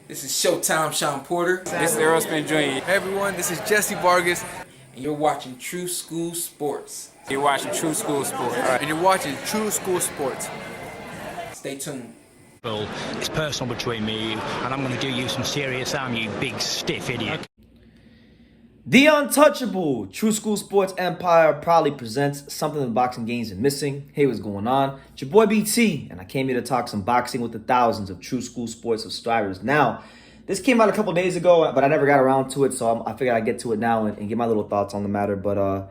This is Showtime Sean Porter. This is Errol Spence Jr. Hey everyone, this is Jesse Vargas. And you're watching True School Sports. You're watching True School Sports. And you're watching True School Sports. Stay tuned. It's personal between me and you, and I'm going to do you some serious harm, you big stiff idiot. The Untouchable True School Sports Empire proudly presents something the boxing games are missing. Hey, what's going on? It's your boy BT, and I came here to talk some boxing with the thousands of True School Sports subscribers. Now, this came out a couple days ago, but I never got around to it, so I figured I'd get to it now and give my little thoughts on the matter. But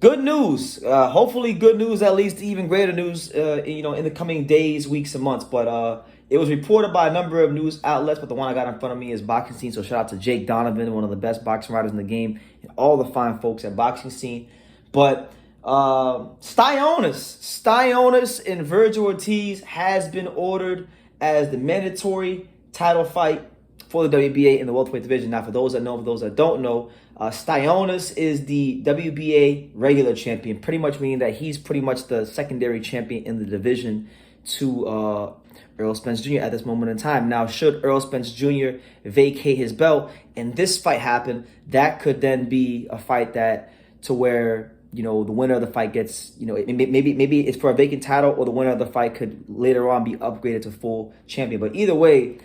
good news. Hopefully good news, at least even greater news, in the coming days, weeks, and months. But it was reported by a number of news outlets, but the one I got in front of me is Boxing Scene. So shout out to Jake Donovan, one of the best boxing writers in the game, and all the fine folks at Boxing Scene. But Stanionis and Vergil Ortiz has been ordered as the mandatory title fight for the WBA in the welterweight division. Now, for those that know, for those that don't know, Stanionis is the WBA regular champion, pretty much meaning that he's pretty much the secondary champion in the division to Errol Spence Jr. at this moment in time. Now, should Errol Spence Jr. vacate his belt and this fight happen, that could then be a fight that to where, the winner of the fight gets, maybe it's for a vacant title, or the winner of the fight could later on be upgraded to full champion. But either way,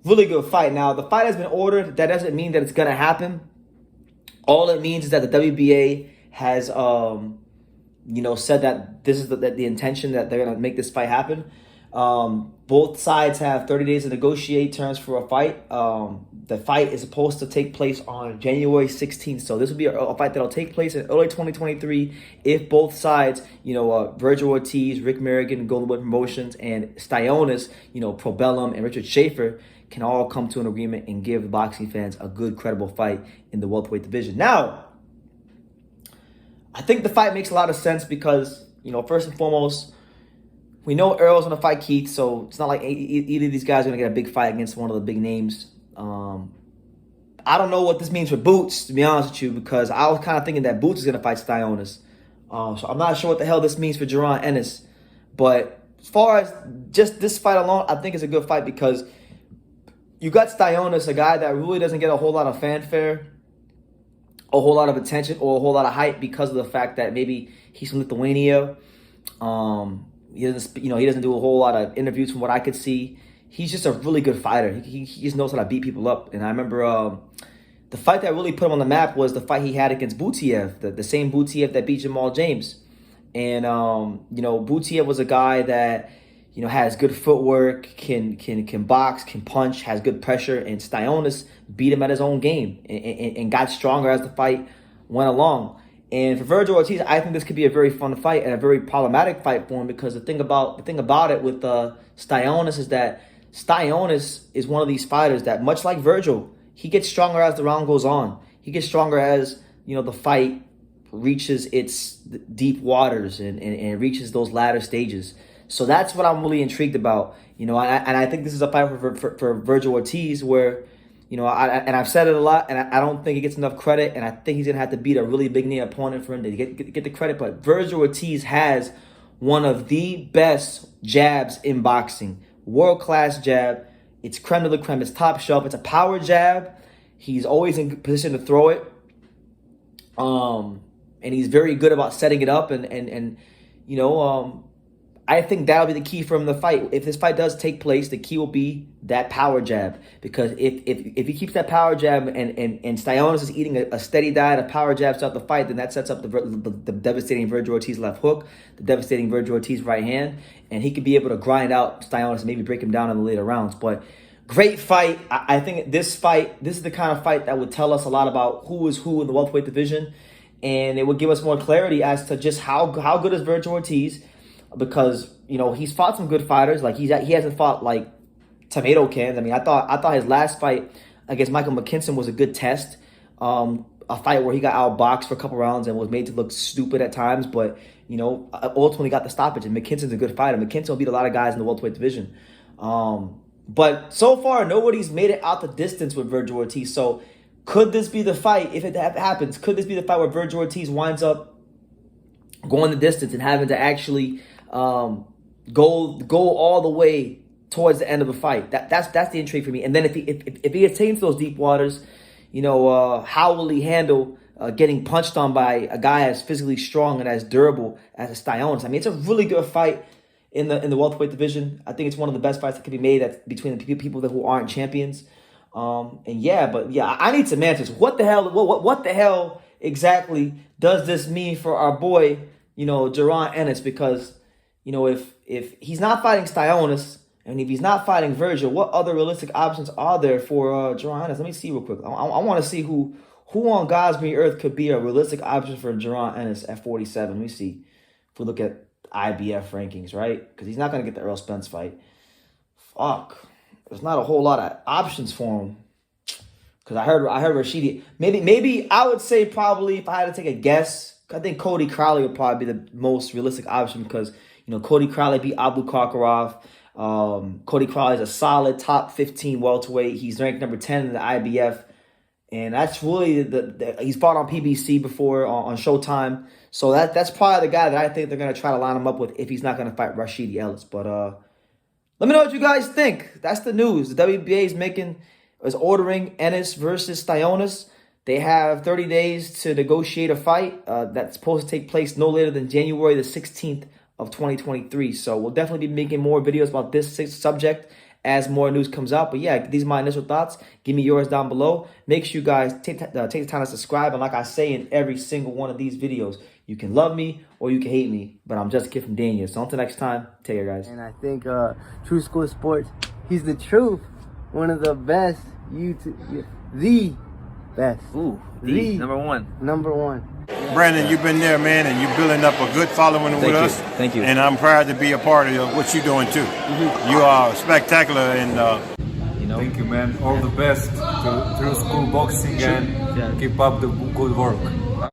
really good fight. Now, the fight has been ordered. That doesn't mean that it's going to happen. All it means is that the WBA has, said that this is the intention, that they're going to make this fight happen. Both sides have 30 days to negotiate terms for a fight. The fight is supposed to take place on January 16th. So this will be a fight that'll take place in early 2023 if both sides, Vergil Ortiz, Rick Merrigan, Golden Boy Promotions, and Stanionis, Probellum, and Richard Schaefer can all come to an agreement and give the boxing fans a good, credible fight in the welterweight division. Now, I think the fight makes a lot of sense because, first and foremost, we know Errol's going to fight Keith, so it's not like either of these guys are going to get a big fight against one of the big names. I don't know what this means for Boots, to be honest with you, because I was kind of thinking that Boots is going to fight Stanionis. So I'm not sure what the hell this means for Jaron Ennis. But as far as just this fight alone, I think it's a good fight because you got Stanionis, a guy that really doesn't get a whole lot of fanfare, a whole lot of attention, or a whole lot of hype because of the fact that maybe he's from Lithuania. He doesn't do a whole lot of interviews from what I could see. He's just a really good fighter. He just knows how to beat people up. And I remember the fight that really put him on the map was the fight he had against Butiev, the same Butiev that beat Jamal James. And Butiev was a guy that has good footwork, can box, can punch, has good pressure, and Stanionis beat him at his own game and got stronger as the fight went along. And for Vergil Ortiz, I think this could be a very fun fight and a very problematic fight for him because the thing about it with Stanionis is that Stanionis is one of these fighters that, much like Vergil, he gets stronger as the round goes on. He gets stronger as the fight reaches its deep waters and reaches those latter stages. So that's what I'm really intrigued about. And I think this is a fight for Vergil Ortiz where, I've said it a lot, and I don't think he gets enough credit, and I think he's going to have to beat a really big name opponent for him to get the credit. But Vergil Ortiz has one of the best jabs in boxing. World-class jab. It's creme de la creme. It's top shelf. It's a power jab. He's always in position to throw it. And he's very good about setting it up, I think that'll be the key for him in the fight. If this fight does take place, the key will be that power jab. Because if he keeps that power jab and Stanionis is eating a steady diet of power jabs throughout the fight, then that sets up the devastating Vergil Ortiz left hook, the devastating Vergil Ortiz right hand, and he could be able to grind out Stanionis and maybe break him down in the later rounds. But great fight. I think this is the kind of fight that would tell us a lot about who is who in the welterweight division, and it would give us more clarity as to just how good is Vergil Ortiz. Because he's fought some good fighters. Like he hasn't fought like tomato cans. I mean, I thought his last fight against Michael McKinson was a good test. A fight where he got outboxed for a couple rounds and was made to look stupid at times, but ultimately got the stoppage. And McKinson's a good fighter. McKinson will beat a lot of guys in the welterweight division. But so far, nobody's made it out the distance with Vergil Ortiz. So could this be the fight? If it happens, could this be the fight where Vergil Ortiz winds up going the distance and having to actually go all the way towards the end of the fight. That's the intrigue for me. And then if he gets taken to those deep waters, you know, how will he handle getting punched on by a guy as physically strong and as durable as a Stanionis? I mean, it's a really good fight in the welterweight division. I think it's one of the best fights that could be made between the people who aren't champions. I need some answers. What the hell exactly does this mean for our boy, you know, Jaron Ennis? Because, you know, if he's not fighting Stanionis and if he's not fighting Vergil, what other realistic options are there for Jaron Ennis? Let me see real quick. I want to see who on God's green earth could be a realistic option for Jaron Ennis at 47. Let me see. If we look at IBF rankings, right? Because he's not going to get the Errol Spence fight. Fuck. There's not a whole lot of options for him. Because I heard Rashidi. Maybe I would say probably if I had to take a guess, I think Cody Crowley would probably be the most realistic option because, you know, Cody Crowley beat Abu Karkarov. Cody Crowley is a solid top 15 welterweight. He's ranked number 10 in the IBF. And that's really he's fought on PBC before on Showtime. So that's probably the guy that I think they're going to try to line him up with if he's not going to fight Rashidi Ellis. But let me know what you guys think. That's the news. The WBA is ordering Ennis versus Stanionis. They have 30 days to negotiate a fight that's supposed to take place no later than January the 16th of 2023. So we'll definitely be making more videos about this subject as more news comes out. But yeah, these are my initial thoughts. Give me yours down below. Make sure you guys take the time to subscribe. And like I say in every single one of these videos, you can love me or you can hate me, but I'm just a kid from Dania. So until next time, take care, guys. And I think True School Sports, he's the truth. One of the best the best. Ooh, the number one. Number one. Brandon, you've been there, man, and you're building up a good following with us. Thank you. And I'm proud to be a part of what you're doing, too. You are spectacular. And Thank you, man. All the best to True School Boxing and keep up the good work.